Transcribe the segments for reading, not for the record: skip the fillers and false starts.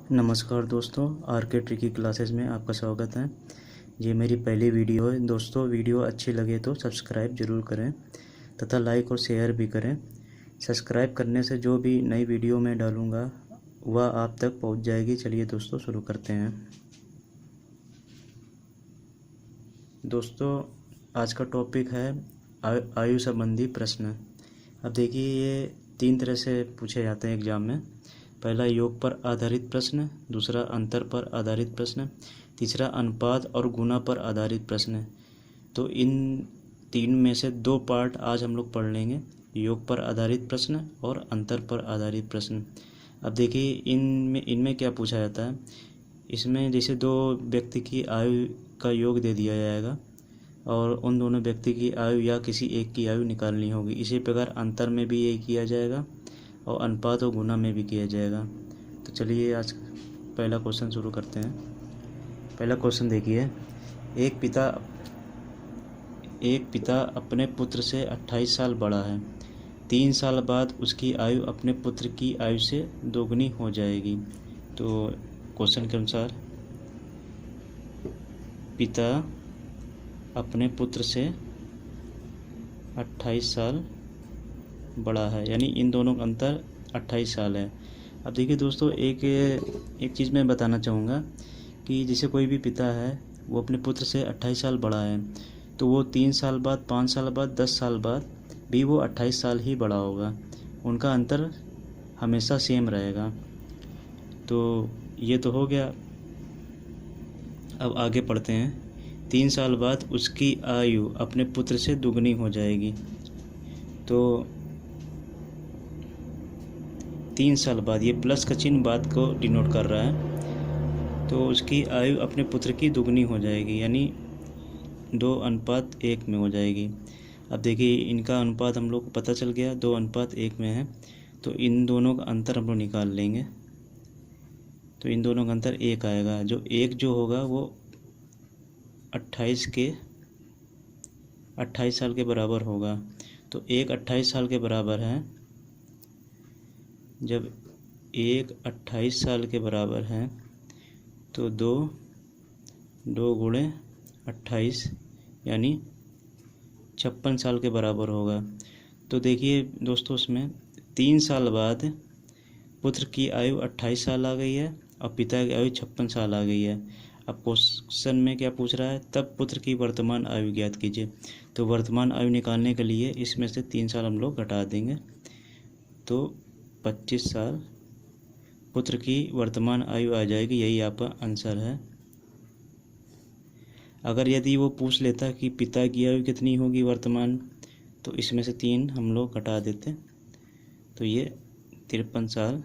नमस्कार दोस्तों, आर के ट्रिकी क्लासेस में आपका स्वागत है। ये मेरी पहली वीडियो है। दोस्तों, वीडियो अच्छी लगे तो सब्सक्राइब ज़रूर करें तथा लाइक और शेयर भी करें। सब्सक्राइब करने से जो भी नई वीडियो मैं डालूँगा वह आप तक पहुंच जाएगी। चलिए दोस्तों, शुरू करते हैं। दोस्तों, आज का टॉपिक है आयु संबंधी प्रश्न। अब देखिए, ये 3 तरह से पूछे जाते हैं एग्ज़ाम में। पहला योग पर आधारित प्रश्न, दूसरा अंतर पर आधारित प्रश्न, तीसरा अनुपात और गुणा पर आधारित प्रश्न। तो इन 3 में से 2 पार्ट आज हम लोग पढ़ लेंगे, योग पर आधारित प्रश्न और अंतर पर आधारित प्रश्न। अब देखिए, इनमें क्या पूछा जाता है। इसमें जैसे 2 व्यक्ति की आयु का योग दे दिया जाएगा और उन दोनों व्यक्ति की आयु या किसी एक की आयु निकालनी होगी। इसी प्रकार अंतर में भी यही किया जाएगा और अनुपात और गुणा में भी किया जाएगा। तो चलिए आज पहला क्वेश्चन शुरू करते हैं। पहला क्वेश्चन देखिए, एक पिता अपने पुत्र से 28 साल बड़ा है। 3 साल बाद उसकी आयु अपने पुत्र की आयु से दोगुनी हो जाएगी। तो क्वेश्चन के अनुसार पिता अपने पुत्र से 28 साल बड़ा है, यानी इन दोनों का अंतर 28 साल है। अब देखिए दोस्तों, एक चीज़ मैं बताना चाहूँगा कि जैसे कोई भी पिता है, वो अपने पुत्र से 28 साल बड़ा है, तो वो 3 साल बाद, 5 साल बाद, 10 साल बाद भी वो 28 साल ही बड़ा होगा। उनका अंतर हमेशा सेम रहेगा। तो ये तो हो गया। अब आगे पढ़ते हैं। 3 साल बाद उसकी आयु अपने पुत्र से दुगनी हो जाएगी। तो 3 साल बाद, ये प्लस का चिन्ह बात को डिनोट कर रहा है। तो उसकी आयु अपने पुत्र की दुगनी हो जाएगी, यानी 2:1 में हो जाएगी। अब देखिए, इनका अनुपात हम लोग को पता चल गया, 2:1 में है। तो इन दोनों का अंतर हम लोग निकाल लेंगे। तो इन दोनों का अंतर 1 आएगा। जो 1 जो होगा वो 28 साल के बराबर होगा। तो 1 28 साल के बराबर है। जब 1 28 साल के बराबर है तो 2 गुणे 28 यानी 56 साल के बराबर होगा। तो देखिए दोस्तों, उसमें 3 साल बाद पुत्र की आयु 28 साल आ गई है और पिता की आयु 56 साल आ गई है। अब क्वेश्चन में क्या पूछ रहा है, तब पुत्र की वर्तमान आयु ज्ञात कीजिए। तो वर्तमान आयु निकालने के लिए इसमें से 3 साल हम लोग घटा देंगे, तो 25 साल पुत्र की वर्तमान आयु आ जाएगी। यही आपका आंसर है। अगर यदि वो पूछ लेता कि पिता की आयु कितनी होगी वर्तमान, तो इसमें से 3 हम लोग घटा देते, तो ये 53 साल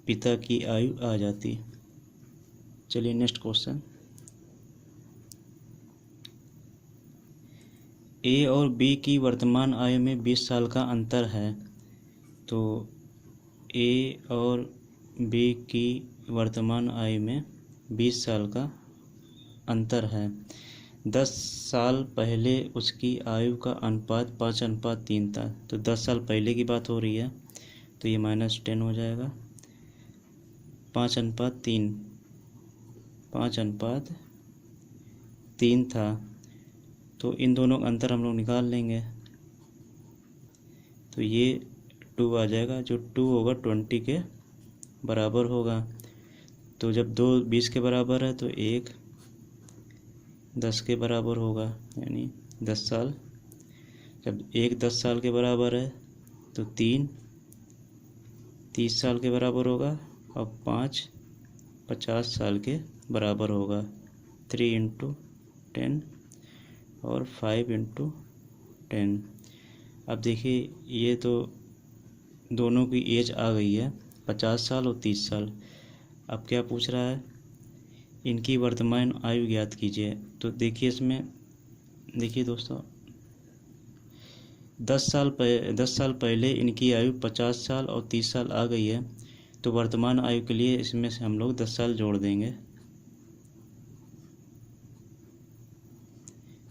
पिता की आयु आ जाती। चलिए नेक्स्ट क्वेश्चन। ए और बी की वर्तमान आयु में 20 साल का अंतर है। तो ए और बी की वर्तमान आयु में 20 साल का अंतर है। 10 साल पहले उसकी आयु का अनुपात 5:3 था। तो 10 साल पहले की बात हो रही है, तो ये -10 हो जाएगा। 5:3 था। तो इन दोनों का अंतर हम लोग निकाल लेंगे, तो ये 2 आ जाएगा। जो 2 होगा 20 के बराबर होगा। तो जब 2 20 के बराबर है तो 1 10 के बराबर होगा, यानी 10 साल। जब 1 10 साल के बराबर है तो 3 30 साल के बराबर होगा और 5 50 साल के बराबर होगा। 3 × 10 और 5 × 10। अब देखिए, ये तो दोनों की एज आ गई है, 50 साल और 30 साल। अब क्या पूछ रहा है, इनकी वर्तमान आयु ज्ञात कीजिए। तो देखिए, इसमें देखिए दोस्तों, 10 साल पहले इनकी आयु 50 साल और 30 साल आ गई है। तो वर्तमान आयु के लिए इसमें से हम लोग 10 साल जोड़ देंगे,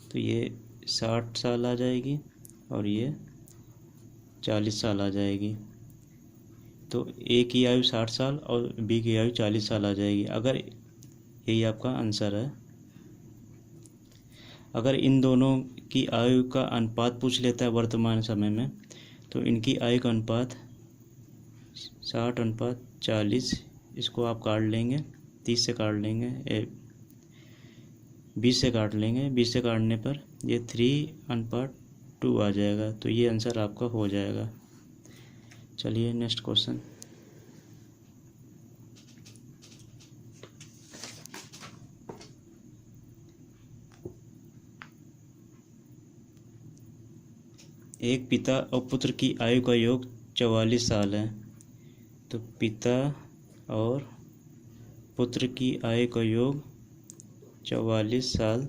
तो ये 60 साल आ जाएगी और ये 40 साल आ जाएगी। तो ए की आयु 60 साल और बी की आयु 40 साल आ जाएगी, अगर यही आपका आंसर है। अगर इन दोनों की आयु का अनुपात पूछ लेता है वर्तमान समय में, तो इनकी आयु का अनुपात 60:40, इसको आप काट लेंगे, 30 से काट लेंगे, 20 से काट लेंगे, 20 से काटने पर ये 3:2 आ जाएगा। तो ये आंसर आपका हो जाएगा। चलिए नेक्स्ट क्वेश्चन। एक पिता और पुत्र की आयु का योग 44 साल है। तो पिता और पुत्र की आयु का योग 44 साल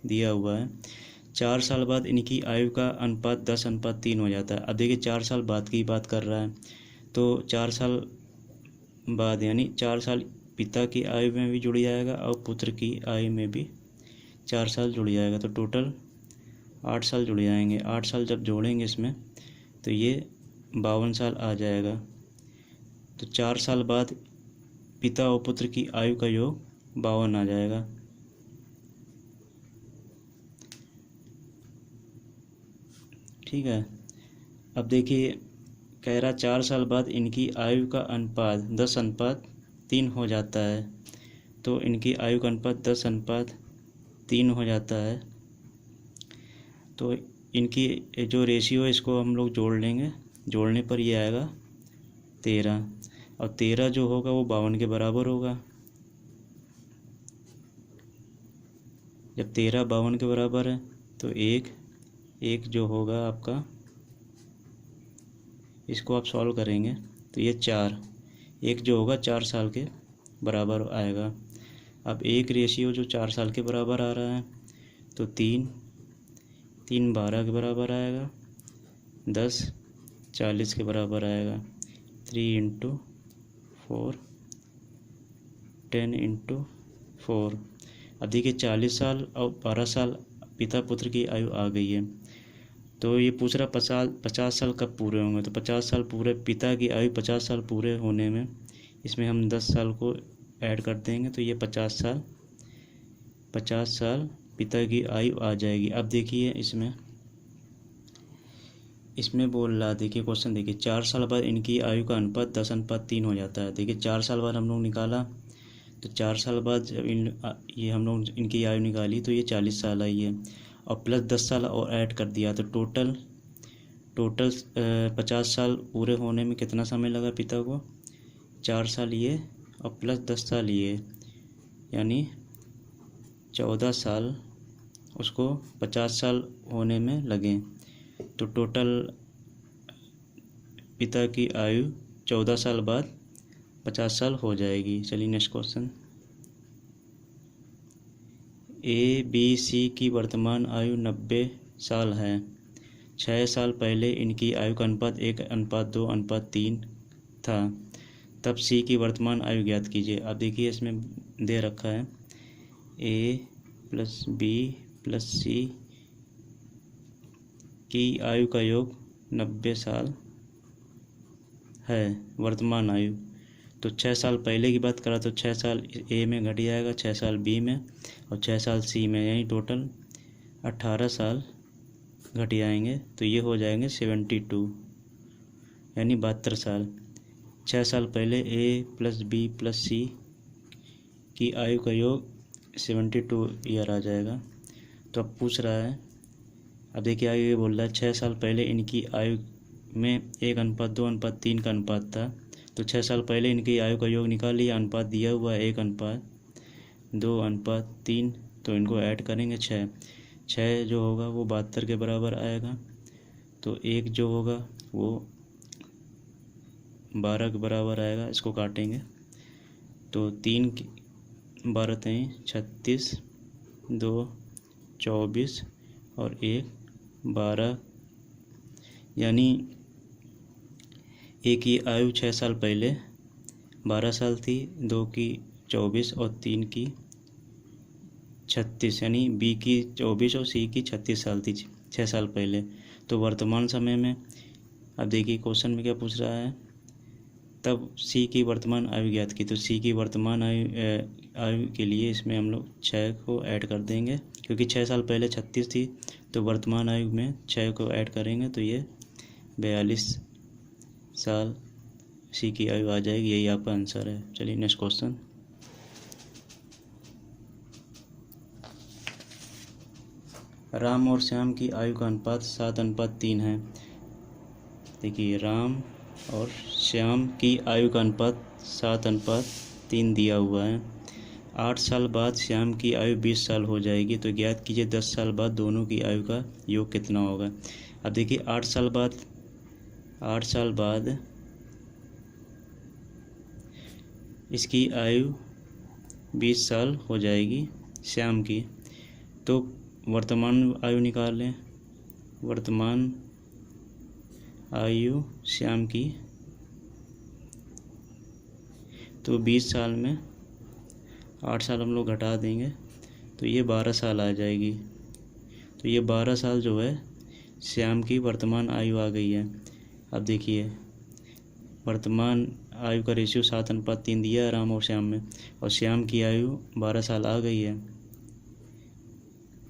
दिया हुआ है। 4 साल बाद इनकी आयु का अनुपात 10:3 हो जाता है। अब देखिए 4 साल बाद की बात कर रहा है, तो 4 साल बाद यानी 4 साल पिता की आयु में भी जुड़ जाएगा और पुत्र की आयु में भी 4 साल जुड़ जाएगा, तो टोटल 8 साल जुड़ जाएंगे। 8 साल जब जोड़ेंगे इसमें तो ये 52 साल आ जाएगा। तो 4 साल बाद पिता और पुत्र की आयु का योग 52 आ जाएगा। ठीक है। अब देखिए कह रहा 4 साल बाद इनकी आयु का अनुपात 10:3 हो जाता है। तो इनकी आयु का अनुपात 10:3 हो जाता है। तो इनकी जो रेशियो है इसको हम लोग जोड़ लेंगे, जोड़ने पर ये आएगा 13, और 13 जो होगा वो 52 के बराबर होगा। जब 13 52 के बराबर है तो एक जो होगा आपका, इसको आप सॉल्व करेंगे तो ये 4, एक जो होगा 4 साल के बराबर आएगा। अब एक रेशियो जो 4 साल के बराबर आ रहा है तो 3 12 के बराबर आएगा, 10 40 के बराबर आएगा। 3 × 4 10 × 4। अब देखिए 40 साल और 12 साल पिता पुत्र की आयु आ गई है। तो ये पूछ रहा 50 साल कब पूरे होंगे। तो 50 साल पूरे, पिता की आयु 50 साल पूरे होने में इसमें हम 10 साल को ऐड कर देंगे तो ये 50 साल पिता की आयु आ जाएगी। अब देखिए इसमें बोल रहा, देखिए क्वेश्चन देखिए 4 साल बाद इनकी आयु का अनुपात 10:3 हो जाता है। देखिए 4 साल बाद हम लोग निकाला, तो 4 साल बाद जब ये हम लोग इनकी आयु निकाली तो ये 40 साल आई है, और प्लस 10 साल और ऐड कर दिया तो टोटल 50 साल पूरे होने में कितना समय लगा पिता को, 4 साल ये और प्लस 10 साल ये, यानी 14 साल उसको 50 साल होने में लगे। तो टोटल पिता की आयु 14 साल बाद 50 साल हो जाएगी। चलिए नेक्स्ट क्वेश्चन। ABC की वर्तमान आयु 90 साल है। 6 साल पहले इनकी आयु का अनुपात 1:2:3 था। तब C की वर्तमान आयु ज्ञात कीजिए। अब देखिए इसमें दे रखा है A + B + C की आयु का योग 90 साल है वर्तमान आयु। तो 6 साल पहले की बात करा तो 6 साल A में घट जाएगा, 6 साल B में और 6 साल C में, यानी टोटल 18 साल घट जाएंगे। तो ये हो जाएंगे 72, यानी 72 साल। 6 साल पहले A + B + C की आयु का योग 72 ईयर आ जाएगा। तो अब पूछ रहा है, अब देखिए आगे ये बोल रहा है 6 साल पहले इनकी आयु में 1:2:3 का अनुपात था। तो 6 साल पहले इनकी आयु का योग निकाल लिया, अनुपात दिया हुआ है 1:2:3, तो इनको ऐड करेंगे 6 जो होगा वो 72 के बराबर आएगा। तो 1 जो होगा वो 12 के बराबर आएगा, इसको काटेंगे तो 3 12 36, 2 24 और 1 12, यानी A की आयु 6 साल पहले 12 साल थी, 2 की 24 और 3 की 36, यानी B की 24 और C की 36 साल थी 6 साल पहले। तो वर्तमान समय में अब देखिए क्वेश्चन में क्या पूछ रहा है, तब सी की वर्तमान आयु ज्ञात की। तो सी की वर्तमान आयु के लिए इसमें हम लोग 6 को ऐड कर देंगे, क्योंकि 6 साल पहले 36 थी, तो वर्तमान आयु में 6 को ऐड करेंगे तो ये 42 साल सी की आयु आ जाएगी। यही आपका आंसर है। चलिए नेक्स्ट क्वेश्चन। राम और श्याम की आयु का अनुपात 7:3 है। देखिए, राम और श्याम की आयु का अनुपात 7:3 दिया हुआ है। 8 साल बाद श्याम की आयु 20 साल हो जाएगी, तो ज्ञात कीजिए 10 साल बाद दोनों की आयु का योग कितना होगा। अब देखिए, 8 साल बाद इसकी आयु 20 साल हो जाएगी श्याम की। तो वर्तमान आयु निकालें। वर्तमान आयु श्याम की, तो 20 साल में 8 साल हम लोग घटा देंगे तो ये 12 साल आ जाएगी। तो ये 12 साल जो है श्याम की वर्तमान आयु आ गई है। अब देखिए, वर्तमान आयु का रेशियो 7:3 दिया है राम और श्याम में, और श्याम की आयु 12 साल आ गई है।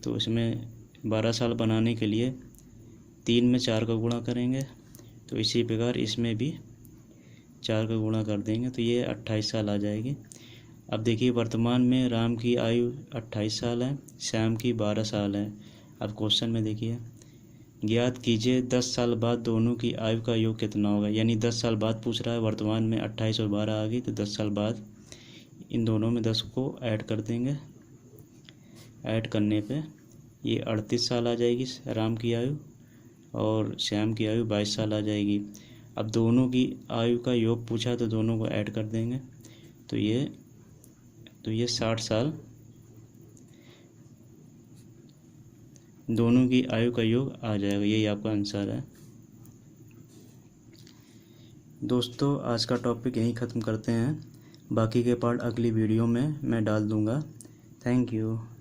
तो इसमें 12 साल बनाने के लिए 3 में 4 का गुणा करेंगे, तो इसी प्रकार इसमें भी 4 का गुणा कर देंगे तो ये 28 साल आ जाएगी। अब देखिए, वर्तमान में राम की आयु 28 साल है, श्याम की 12 साल है। अब क्वेश्चन में देखिए, ज्ञात कीजिए 10 साल बाद दोनों की आयु का योग कितना होगा। यानी 10 साल बाद पूछ रहा है। वर्तमान में 28 और 12 आ गई, तो 10 साल बाद इन दोनों में 10 को ऐड कर देंगे। ऐड करने पे ये 38 साल आ जाएगी राम की आयु, और श्याम की आयु 22 साल आ जाएगी। अब दोनों की आयु का योग पूछा तो दोनों को ऐड कर देंगे, तो ये 60 साल दोनों की आयु का योग आ जाएगा। यही आपका आंसर है। दोस्तों, आज का टॉपिक यहीं ख़त्म करते हैं। बाकी के पार्ट अगली वीडियो में मैं डाल दूँगा। Thank you.